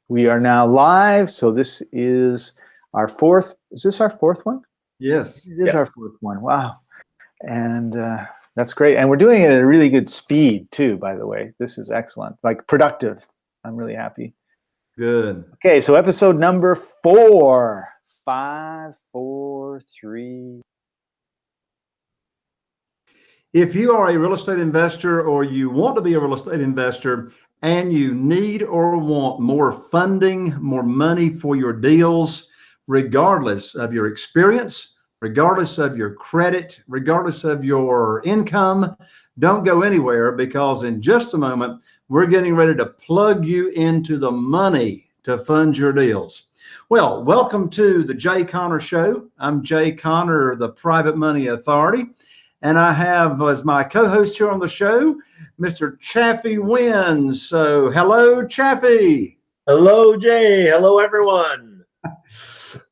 We are now live, so this is our fourth. Is this our fourth one? Yes. It is our fourth one. Wow. And that's great. And we're doing it at a really good speed, too, by the way. This is excellent. Like, productive. I'm really happy. Good. Okay, so episode number 4. 5, 4, 3. If you are a real estate investor or you want to be a real estate investor and you need or want more funding, more money for your deals, regardless of your experience, regardless of your credit, regardless of your income, don't go anywhere, because in just a moment, we're getting ready to plug you into the money to fund your deals. Well, welcome to the Jay Conner Show. I'm Jay Conner, the Private Money Authority. And I have as my co-host here on the show, Mr. Chaffee Wins. So hello, Chaffee. Hello, Jay. Hello, everyone.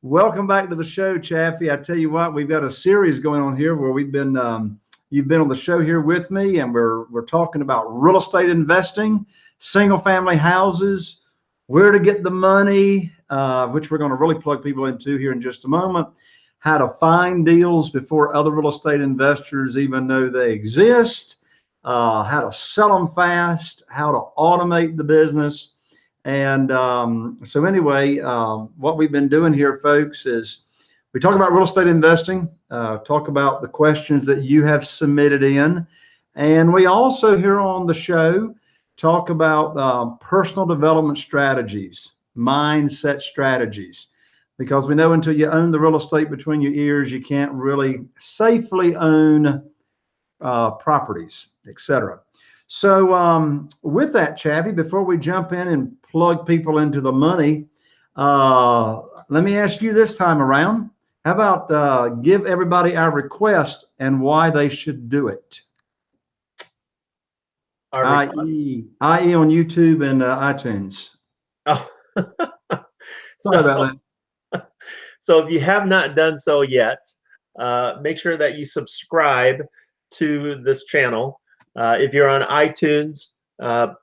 Welcome back to the show, Chaffee. I tell you what, we've got a series going on here where we've been, you've been on the show here with me, and we're talking about real estate investing, single family houses, where to get the money, which we're going to really plug people into here in just a moment. How to find deals before other real estate investors even know they exist, how to sell them fast, how to automate the business. And so anyway, what we've been doing here, folks, is we talk about real estate investing, talk about the questions that you have submitted in. And we also here on the show talk about personal development strategies, mindset strategies. Because we know until you own the real estate between your ears, you can't really safely own properties, etc. So with that, Chaffee, before we jump in and plug people into the money, let me ask you this time around. How about give everybody our request and why they should do it? I.e. on YouTube and iTunes. Oh. Sorry about that. So if you have not done so yet, make sure that you subscribe to this channel. If you're on iTunes,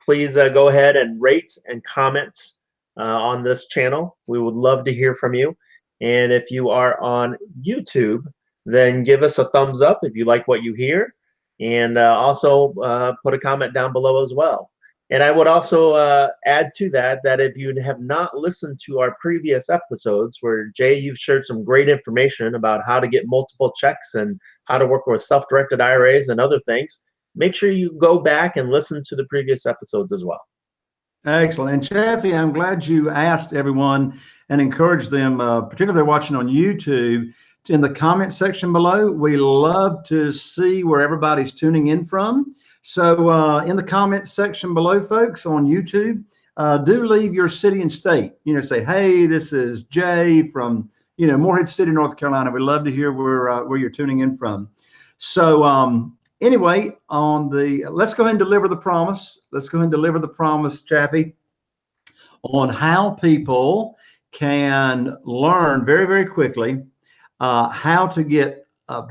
please go ahead and rate and comment on this channel. We would love to hear from you. And if you are on YouTube, then give us a thumbs up if you like what you hear. And also put a comment down below as well. And I would also add to that, that if you have not listened to our previous episodes where, Jay, you've shared some great information about how to get multiple checks and how to work with self-directed IRAs and other things, make sure you go back and listen to the previous episodes as well. Excellent. And Chaffee, I'm glad you asked everyone and encouraged them, particularly if they're watching on YouTube, in the comment section below. We love to see where everybody's tuning in from. So in the comments section below, folks, on YouTube, do leave your city and state. Say, hey, this is Jay from, Morehead City, North Carolina. We'd love to hear where you're tuning in from. So anyway, let's go ahead and deliver the promise. Let's go ahead and deliver the promise, Chaffee, on how people can learn very, very quickly how to get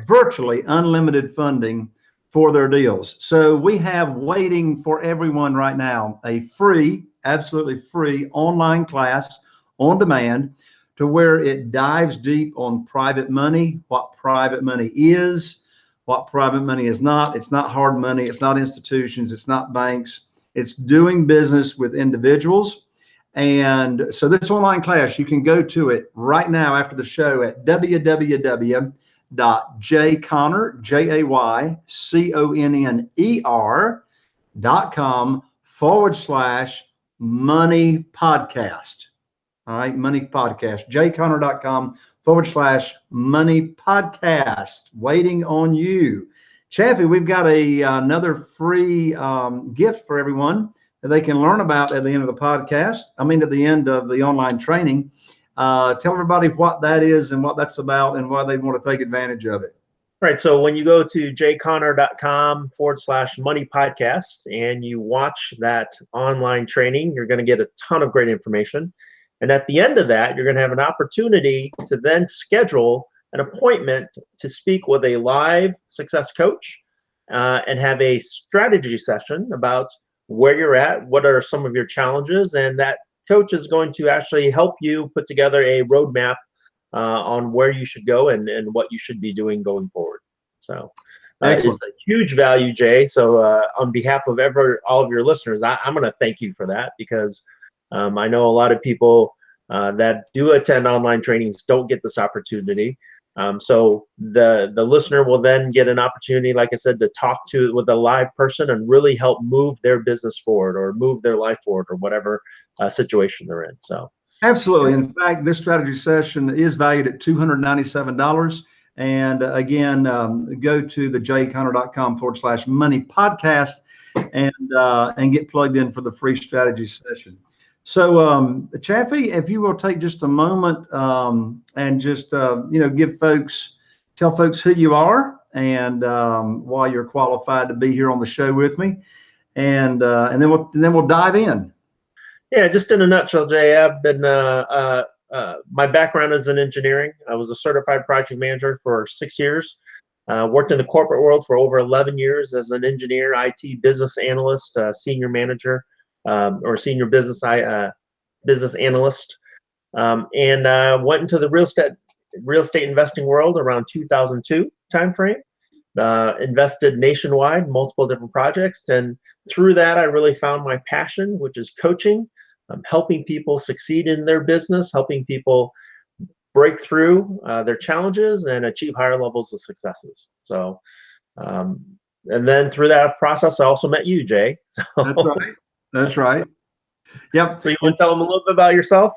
virtually unlimited funding for their deals. So we have waiting for everyone right now a free, absolutely free online class on demand to where it dives deep on private money, what private money is, what private money is not. It's not hard money. It's not institutions. It's not banks. It's doing business with individuals. And so this online class, you can go to it right now after the show at www.jayconner.com/money podcast. All right, money podcast, jayconner.com/money podcast, waiting on you. Chaffee, we've got another free gift for everyone that they can learn about at the end of the podcast. At the end of the online training. Tell everybody what that is and what that's about and why they want to take advantage of it. Right. So when you go to jayconner.com/money podcast and you watch that online training, you're going to get a ton of great information. And at the end of that, you're going to have an opportunity to then schedule an appointment to speak with a live success coach and have a strategy session about where you're at, what are some of your challenges, and that coach is going to actually help you put together a roadmap on where you should go and what you should be doing going forward. So it's Excellent. a huge value, Jay. So on behalf of all of your listeners, I'm going to thank you for that, because I know a lot of people that do attend online trainings don't get this opportunity. So the listener will then get an opportunity, like I said, to talk with a live person and really help move their business forward or move their life forward or whatever situation they're in. So Absolutely. In fact, this strategy session is valued at $297. And again, go to thejayconner.com/money podcast and get plugged in for the free strategy session. So, Chaffee, if you will take just a moment and just tell folks who you are and why you're qualified to be here on the show with me, and then we'll dive in. Yeah, just in a nutshell, Jay, I've been my background is in engineering. I was a certified project manager for 6 years. Worked in the corporate world for over 11 years as an engineer, IT business analyst, senior manager, or senior business analyst, and went into the real estate investing world around 2002 timeframe. Invested nationwide, multiple different projects, and through that, I really found my passion, which is coaching, helping people succeed in their business, helping people break through their challenges and achieve higher levels of successes. So, and then through that process, I also met you, Jay. So, That's right. That's right. Yep. So you want to tell them a little bit about yourself?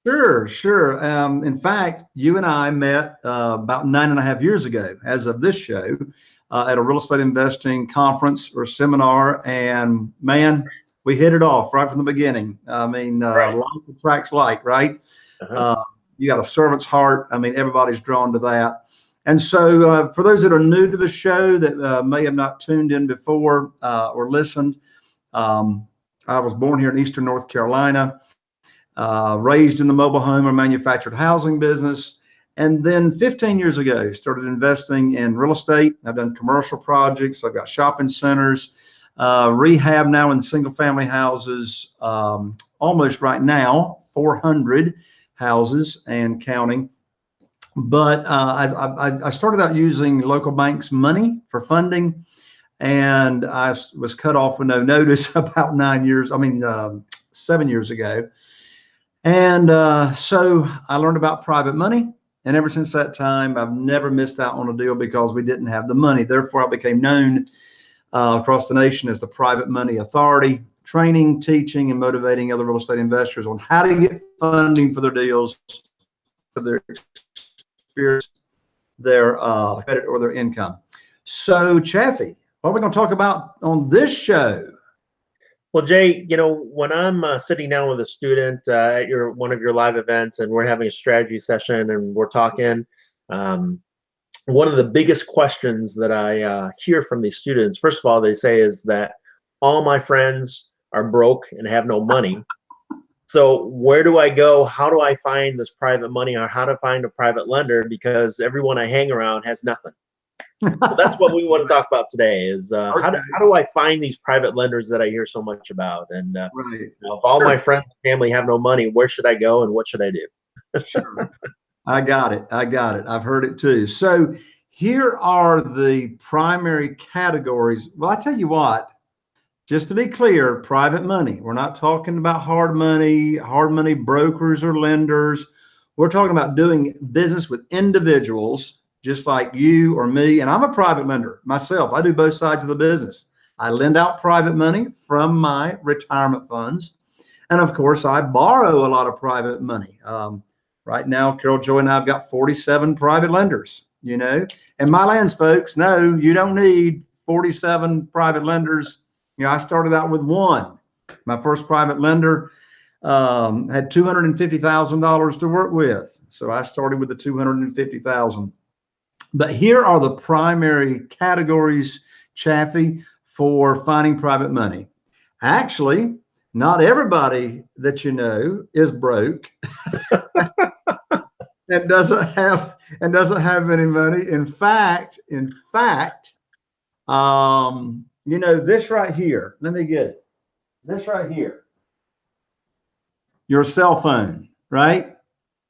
Sure. In fact, you and I met about 9.5 years ago, as of this show, at a real estate investing conference or seminar, and man, we hit it off right from the beginning. I mean, Right. like attracts like, right? Uh-huh. You got a servant's heart. I mean, everybody's drawn to that. And so, for those that are new to the show that may have not tuned in before or listened, I was born here in Eastern North Carolina. Raised in the mobile home or manufactured housing business. And then 15 years ago, started investing in real estate. I've done commercial projects. I've got shopping centers, rehab now in single family houses, almost right now, 400 houses and counting. But I started out using local banks' money for funding. And I was cut off with no notice about 7 years ago. And so I learned about private money. And ever since that time, I've never missed out on a deal because we didn't have the money. Therefore, I became known across the nation as the Private Money Authority, training, teaching, and motivating other real estate investors on how to get funding for their deals, for their experience, their credit, or their income. So, Chaffee, what are we going to talk about on this show? Well, Jay, when I'm sitting down with a student at one of your live events and we're having a strategy session and we're talking, one of the biggest questions that I hear from these students, first of all, they say is that all my friends are broke and have no money. So where do I go? How do I find this private money, or how to find a private lender? Because everyone I hang around has nothing. So that's what we want to talk about today is Okay. how do I find these private lenders that I hear so much about? And Right. if all my friends and family have no money, where should I go and what should I do? Sure. I got it. I've heard it too. So here are the primary categories. Well, I tell you what, just to be clear, private money. We're not talking about hard money brokers or lenders. We're talking about doing business with individuals just like you or me. And I'm a private lender myself. I do both sides of the business. I lend out private money from my retirement funds. And of course, I borrow a lot of private money. Right now, Carol Joy and I have got 47 private lenders, and my lands folks, no, you don't need 47 private lenders. I started out with one. My first private lender had $250,000 to work with. So I started with the $250,000. But here are the primary categories, Chaffee, for finding private money. Actually, not everybody that you know is broke and doesn't have any money. In fact, this right here, let me get it. This right here. Your cell phone, right?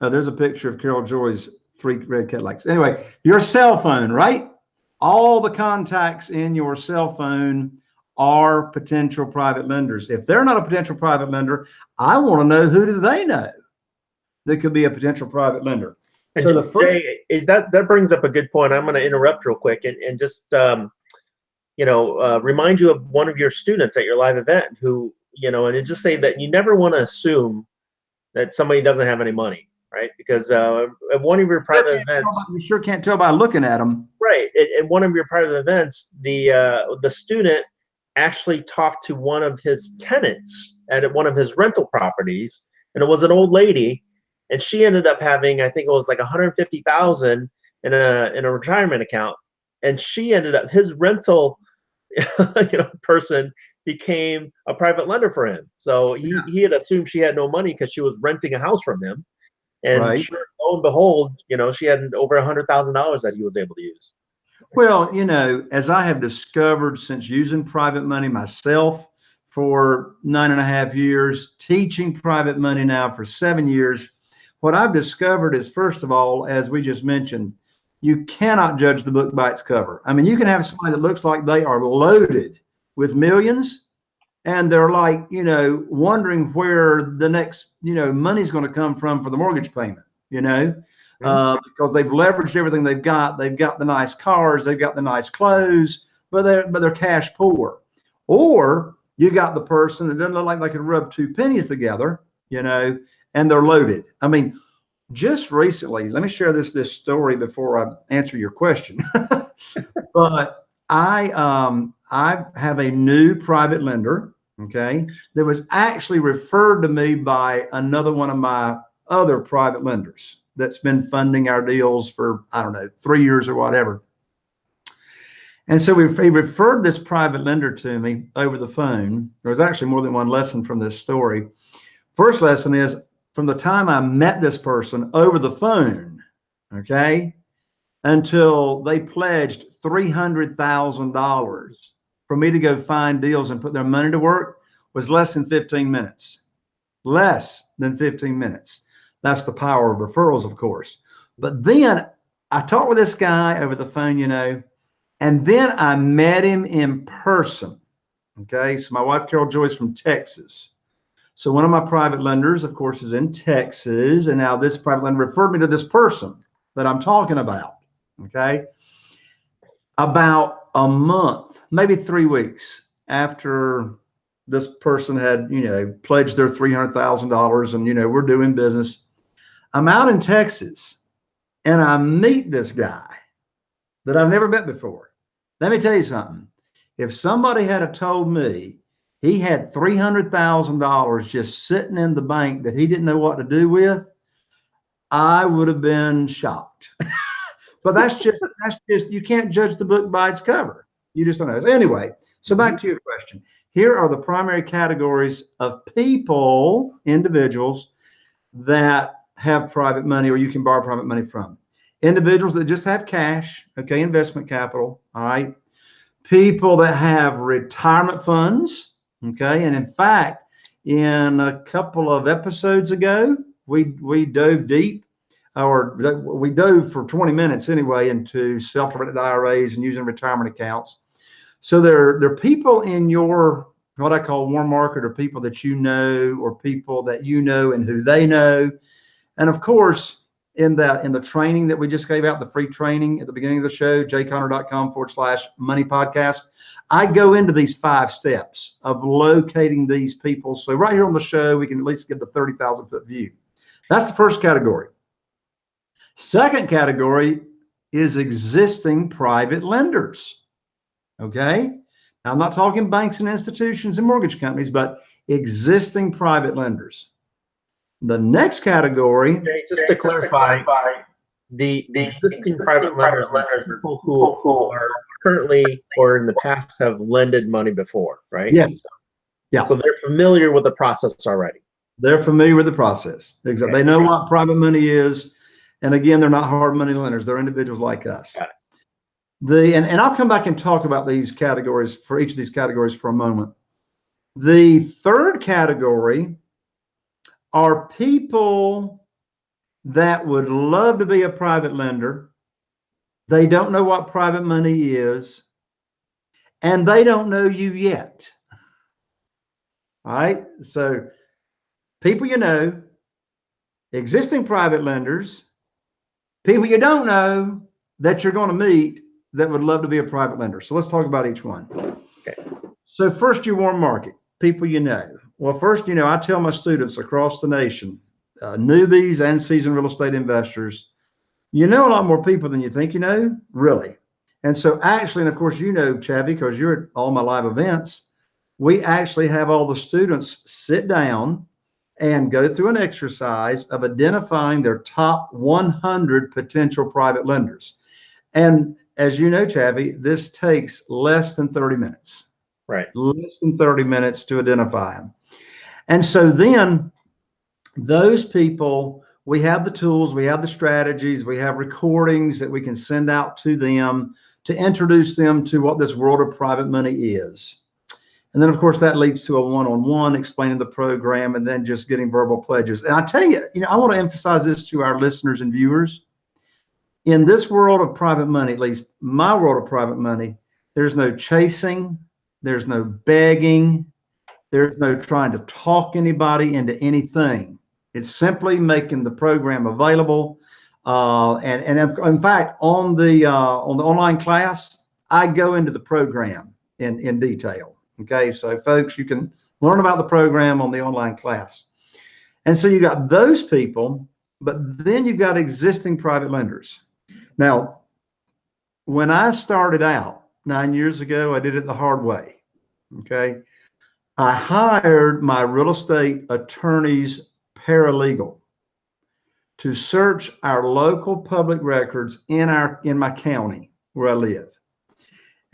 Oh, there's a picture of Carol Joy's 3 red Cadillacs. Anyway, your cell phone, right? All the contacts in your cell phone are potential private lenders. If they're not a potential private lender, I want to know, who do they know that could be a potential private lender? And So the first, Jay, that brings up a good point. I'm going to interrupt real quick and just remind you of one of your students at your live event who, and just say that you never want to assume that somebody doesn't have any money, right? Because at one of your private events, you sure can't tell by looking at them. right? At one of your private events, the student actually talked to one of his tenants at one of his rental properties, and it was an old lady, and she ended up having, I think it was like 150,000 in a retirement account, and she ended up, his rental person became a private lender for him. So he had assumed she had no money because she was renting a house from him, and sure, lo and behold, she had over $100,000 that he was able to use. Well, as I have discovered since using private money myself for 9.5 years, teaching private money now for 7 years, what I've discovered is, first of all, as we just mentioned, you cannot judge the book by its cover. I mean, you can have somebody that looks like they are loaded with millions, and they're like, wondering where the next, money's going to come from for the mortgage payment, because they've leveraged everything they've got. They've got the nice cars, they've got the nice clothes, but they're cash poor. Or you got the person that doesn't look like they could rub 2 pennies together, and they're loaded. I mean, just recently, let me share this story before I answer your question. But I have a new private lender, okay, that was actually referred to me by another one of my other private lenders that's been funding our deals for, I don't know, 3 years or whatever. And so he referred this private lender to me over the phone. There was actually more than one lesson from this story. First lesson is, from the time I met this person over the phone, okay, until they pledged $300,000 for me to go find deals and put their money to work, was less than 15 minutes. Less than 15 minutes. That's the power of referrals, of course. But then I talked with this guy over the phone, and then I met him in person. Okay, so my wife, Carol Joyce, from Texas. So one of my private lenders, of course, is in Texas. And now this private lender referred me to this person that I'm talking about. Okay. About a month, maybe 3 weeks after this person had, pledged their $300,000 and, we're doing business, I'm out in Texas and I meet this guy that I've never met before. Let me tell you something. If somebody had told me he had $300,000 just sitting in the bank that he didn't know what to do with, I would have been shocked. But that's just, you can't judge the book by its cover. You just don't know. Anyway, so back to your question. Here are the primary categories of people, individuals, that have private money or you can borrow private money from. Individuals that just have cash, okay, investment capital, all right. People that have retirement funds, okay. And in fact, in a couple of episodes ago, we dove deep, or we dove for 20 minutes anyway, into self-directed IRAs and using retirement accounts. So they're people in your, what I call warm market, or people that you know, or people that you know and who they know. And of course, in the training that we just gave out, the free training at the beginning of the show, jconner.com/money podcast, I go into these 5 steps of locating these people. So right here on the show, we can at least get the 30,000-foot view. That's the first category. Second category is existing private lenders. Okay. Now, I'm not talking banks and institutions and mortgage companies, but existing private lenders. The next category, just to clarify, the existing private lenders are people who are currently or in the past have lended money before, right? Yes. Yeah. So they're familiar with the process already. They're familiar with the process. Exactly. Okay. They know what private money is. And again, they're not hard money lenders. They're individuals like us. Got it. And I'll come back and talk about these categories, for each of these categories, for a moment. The third category are people that would love to be a private lender. They don't know what private money is, and they don't know you yet. All right. So people you know, existing private lenders, people you don't know that you're going to meet that would love to be a private lender. So let's talk about each one. Okay. So first, your warm market, people you know. Well, first, I tell my students across the nation, newbies and seasoned real estate investors, you know a lot more people than you think you know, really. And so actually, and of course, Chavi, because you're at all my live events, we actually have all the students sit down and go through an exercise of identifying their top 100 potential private lenders. And as you know, Chavi, this takes less than 30 minutes. Right. Less than 30 minutes to identify them. And so then those people, we have the tools, we have the strategies, we have recordings that we can send out to them to introduce them to what this world of private money is. And then, of course, that leads to a one-on-one explaining the program and then just getting verbal pledges. And I tell you, I want to emphasize this to our listeners and viewers. In this world of private money, at least my world of private money, there's no chasing, there's no begging, there's no trying to talk anybody into anything. It's simply making the program available. And in fact, on the online class, I go into the program in detail. Okay, so folks, you can learn about the program on the online class. And so you got those people, but then you've got existing private lenders. Now, when I started out 9 years ago, I did it the hard way. Okay, I hired my real estate attorney's paralegal to search our local public records in my county where I live.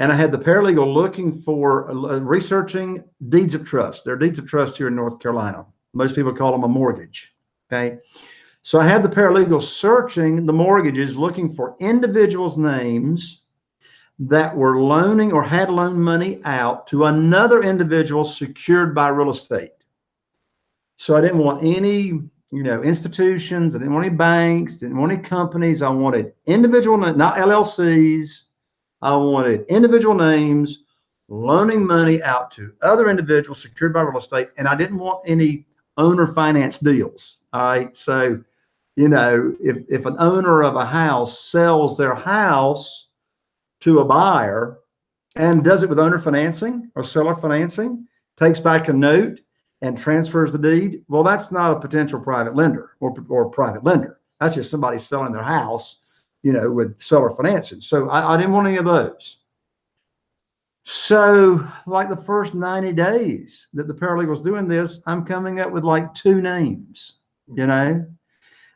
And I had the paralegal looking for researching deeds of trust. There are deeds of trust here in North Carolina. Most people call them a mortgage. Okay. So I had the paralegal searching the mortgages, looking for individuals' names that were loaning or had loaned money out to another individual secured by real estate. So I didn't want any, institutions. I didn't want any banks, didn't want any companies. I wanted individual, not LLCs. I wanted individual names loaning money out to other individuals secured by real estate. And I didn't want any owner finance deals. All right. So, if an owner of a house sells their house to a buyer and does it with owner financing or seller financing, takes back a note and transfers the deed, well, that's not a potential private lender or private lender. That's just somebody selling their house, with seller financing. So I didn't want any of those. So like the first 90 days that the paralegal's doing this, I'm coming up with like 2 names,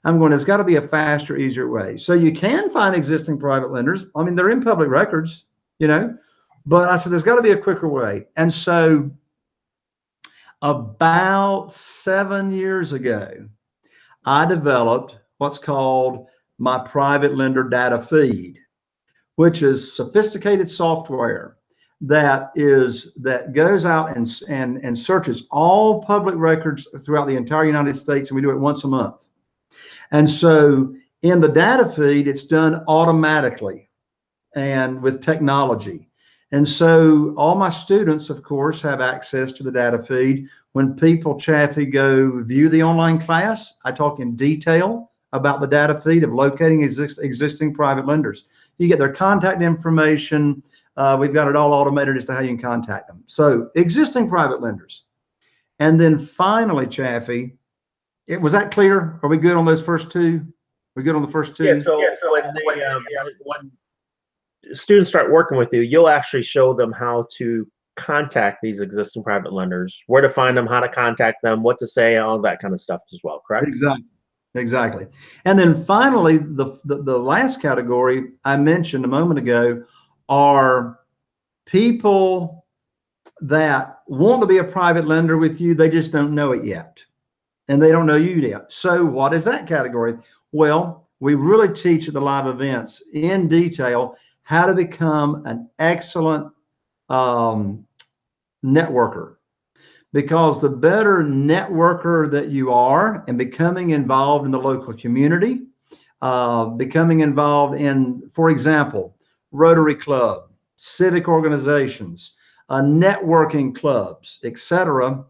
I'm going, there's got to be a faster, easier way. So you can find existing private lenders. I mean, they're in public records, but I said, there's got to be a quicker way. And so about 7 years ago, I developed what's called my private lender data feed, which is sophisticated software that goes out and searches all public records throughout the entire United States, and we do it once a month. And so in the data feed, it's done automatically and with technology. And so all my students, of course, have access to the data feed. When people, Chaffee, go view the online class, I talk in detail about the data feed of locating existing private lenders. You get their contact information. We've got it all automated as to how you can contact them. So existing private lenders. And then finally, Chaffee, was that clear? Are we good on those first 2? We good on the first 2? Yeah, so when students start working with you, you'll actually show them how to contact these existing private lenders, where to find them, how to contact them, what to say, all that kind of stuff as well, correct? Exactly. And then finally, the last category I mentioned a moment ago are people that want to be a private lender with you. They just don't know it yet. And they don't know you yet. So what is that category? Well, we really teach at the live events in detail how to become an excellent networker. because the better networker that you are and becoming involved in the local community, becoming involved in, for example, Rotary Club, civic organizations, networking clubs, etc.,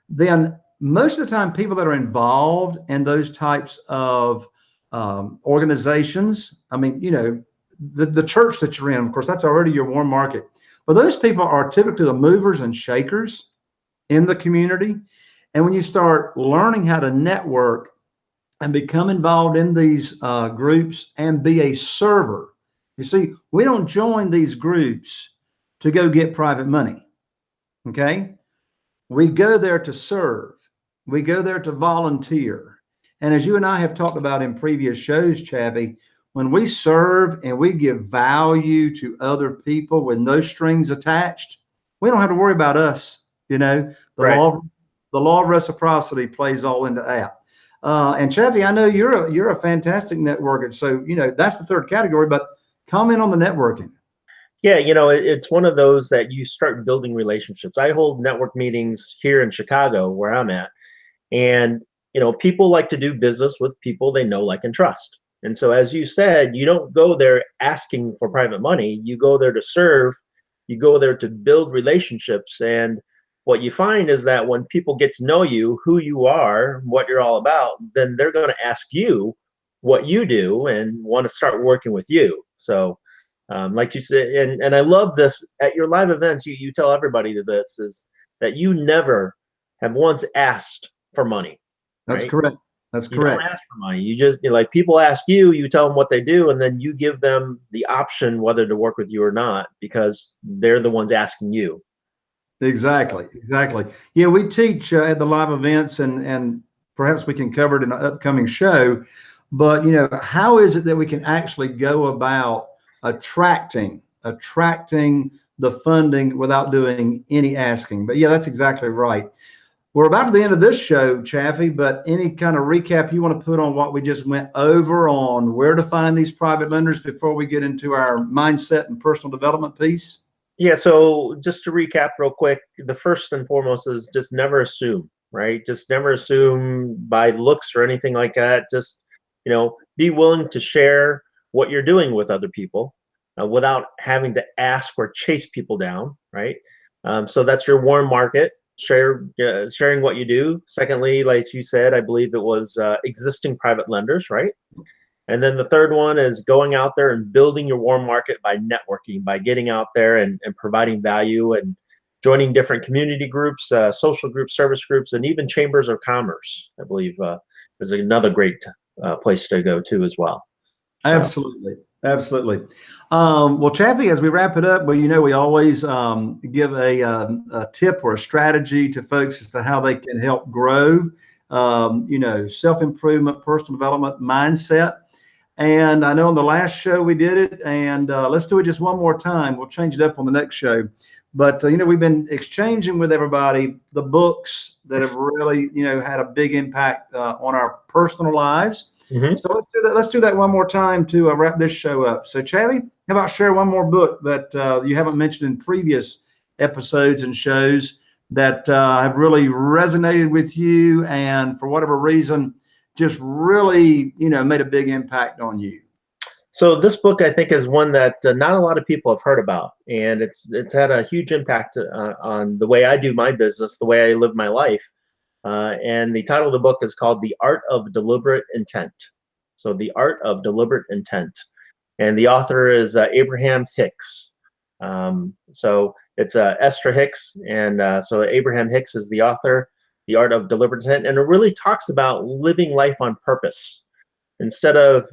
then most of the time people that are involved in those types of organizations, I mean, you know, the church that you're in, of course, that's already your warm market. But those people are typically the movers and shakers in the community. And when you start learning how to network and become involved in these groups and be a server, you see, we don't join these groups to go get private money. Okay. We go there to serve. We go there to volunteer. And as you and I have talked about in previous shows, Chavy, when we serve and we give value to other people with no strings attached, we don't have to worry about us. You know, Right. the law of reciprocity plays all into that. And Chavy, I know you're a fantastic networker. So, you know, that's the third category, but comment on the networking. Yeah, you know, it's one of those that you start building relationships. I hold network meetings here in Chicago, where I'm at, and you know, people like to do business with people they know, like, and trust. And so, as you said, you don't go there asking for private money. You go there to serve. You go there to build relationships. And what you find is that when people get to know you, who you are, what you're all about, then they're going to ask you what you do and want to start working with you. So like you said, and I love this at your live events. You tell everybody that this is that you never have once asked for money, That's right? correct. That's You don't correct. ask for money. You just like people ask you, you tell them what they do, and then you give them the option whether to work with you or not because they're the ones asking you. Exactly, exactly. Yeah, we teach at the live events, and perhaps we can cover it in an upcoming show. But you know, how is it that we can actually go about attracting the funding without doing any asking? But yeah, that's exactly right. We're about to the end of this show, Chaffee, but any kind of recap you want to put on what we just went over on where to find these private lenders before we get into our mindset and personal development piece? Yeah, so just to recap real quick, the first and foremost is just never assume, right? Just never assume by looks or anything like that. Just, you know, be willing to share what you're doing with other people without having to ask or chase people down, right? So that's your warm market, sharing what you do. Secondly, like you said, I believe it was existing private lenders, right? And then the third one is going out there and building your warm market by networking, by getting out there and providing value and joining different community groups, social groups, service groups, and even chambers of commerce, I believe, is another great place to go to as well. So. Absolutely. Absolutely. Well, Chaffee, as we wrap it up, well, you know, we always give a tip or a strategy to folks as to how they can help grow, you know, self-improvement, personal development mindset. And I know on the last show we did it, and let's do it just one more time. We'll change it up on the next show. But, you know, we've been exchanging with everybody the books that have really, you know, had a big impact on our personal lives. Mm-hmm. So let's do that. Let's do that one more time to wrap this show up. So, Chavy, how about share one more book that you haven't mentioned in previous episodes and shows that have really resonated with you and for whatever reason just really, you know, made a big impact on you? So this book, I think, is one that not a lot of people have heard about, and it's had a huge impact on the way I do my business, the way I live my life. And the title of the book is called The Art of Deliberate Intent. So The Art of Deliberate Intent. And the author is Abraham Hicks. So it's Esther Hicks. And so Abraham Hicks is the author, The Art of Deliberate Intent. And it really talks about living life on purpose. Instead of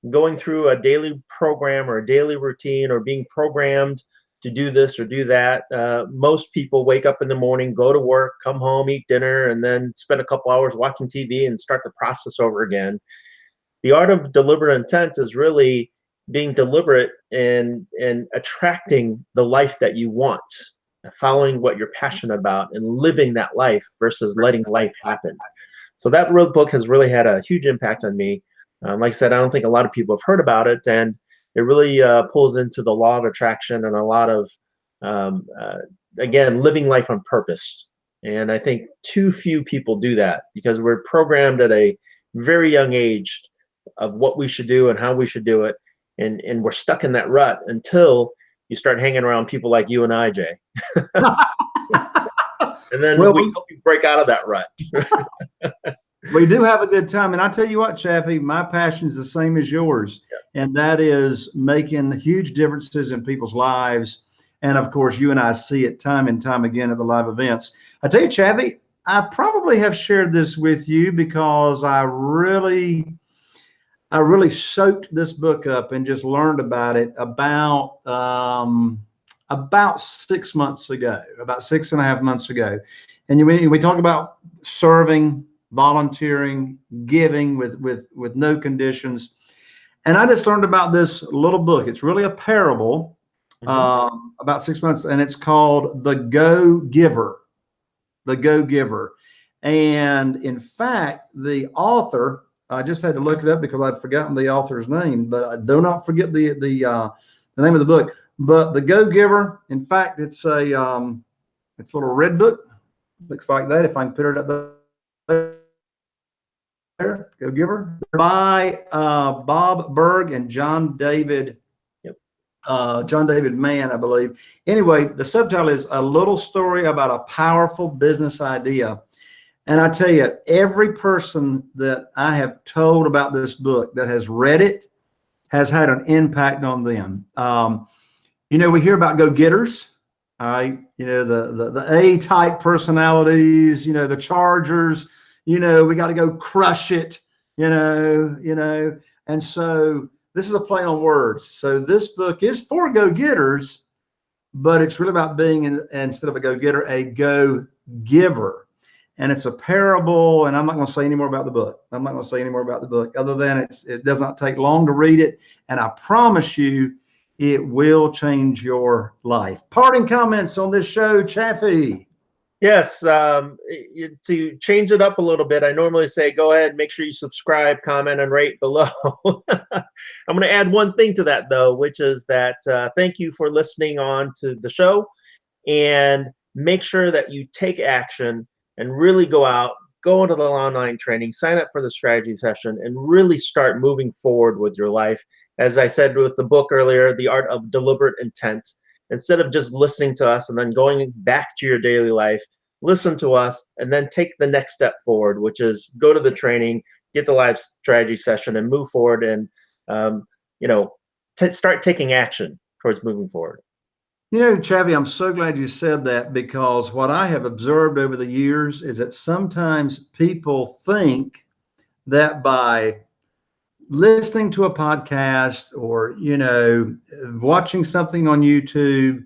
going through a daily program or a daily routine or being programmed to do this or do that. Most people wake up in the morning, go to work, come home, eat dinner, and then spend a couple hours watching TV and start the process over again. The art of deliberate intent is really being deliberate in attracting the life that you want, following what you're passionate about and living that life versus letting life happen. So that real book has really had a huge impact on me. Like I said, I don't think a lot of people have heard about it, and it really pulls into the law of attraction and a lot of, again, living life on purpose. And I think too few people do that because we're programmed at a very young age of what we should do and how we should do it. And we're stuck in that rut until you start hanging around people like you and I, Jay. And then Well, we help you break out of that rut. we do have a good time. And I tell you what, Chaffee, my passion is the same as yours. Yeah. And that is making huge differences in people's lives. And of course, you and I see it time and time again at the live events. I tell you, Chaffee, I probably have shared this with you because I really soaked this book up and just learned about it about 6 months ago, about 6.5 months ago. And we talk about serving, volunteering, giving with no conditions. And I just learned about this little book. It's really a parable, about 6 months, and it's called The Go-Giver. The Go-Giver. And in fact, the author, I just had to look it up because I'd forgotten the author's name, but I do not forget the name of the book. But The Go-Giver, in fact, it's a little red book. Looks like that. If I can put it up there, Go-Giver, by Bob Berg and John David. John David Mann, I believe. Anyway, the subtitle is A Little Story About a Powerful Business Idea. And I tell you, every person that I have told about this book that has read it has had an impact on them. You know, we hear about go-getters, all right? You know, the A-type personalities, you know, the chargers, you know, we got to go crush it, you know. And so this is a play on words. So this book is for go-getters, but it's really about being, instead of a go-getter, a go-giver. And it's a parable, and I'm not going to say any more about the book. I'm not going to say any more about the book other than it does not take long to read it. And I promise you, it will change your life. Parting comments on this show, Chaffee. Yes, to change it up a little bit, I normally say go ahead, make sure you subscribe, comment, and rate below. I'm going to add one thing to that, though, which is that thank you for listening on to the show, and make sure that you take action and really go out, go into the online training, sign up for the strategy session, and really start moving forward with your life. As I said with the book earlier, The Art of Deliberate Intent. Instead of just listening to us and then going back to your daily life, listen to us and then take the next step forward, which is go to the training, get the live strategy session, and move forward and start taking action towards moving forward. You know, Chaffee, I'm so glad you said that, because what I have observed over the years is that sometimes people think that by listening to a podcast or, you know, watching something on YouTube,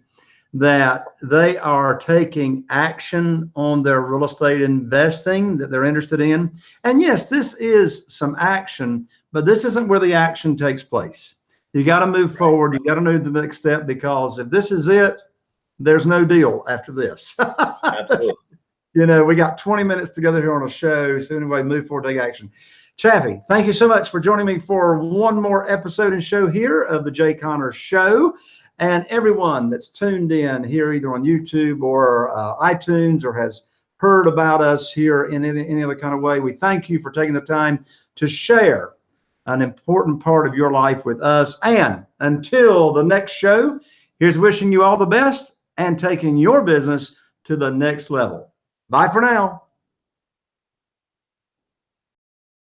that they are taking action on their real estate investing that they're interested in. And yes, this is some action, but this isn't where the action takes place. You got to move forward. You got to move the next step, because if this is it, there's no deal after this. Absolutely. You know, we got 20 minutes together here on a show. So anyway, move forward, take action. Chaffee, thank you so much for joining me for one more episode and show here of the Jay Connors Show. And everyone that's tuned in here, either on YouTube or iTunes, or has heard about us here in any other kind of way, we thank you for taking the time to share an important part of your life with us. And until the next show, here's wishing you all the best and taking your business to the next level. Bye for now.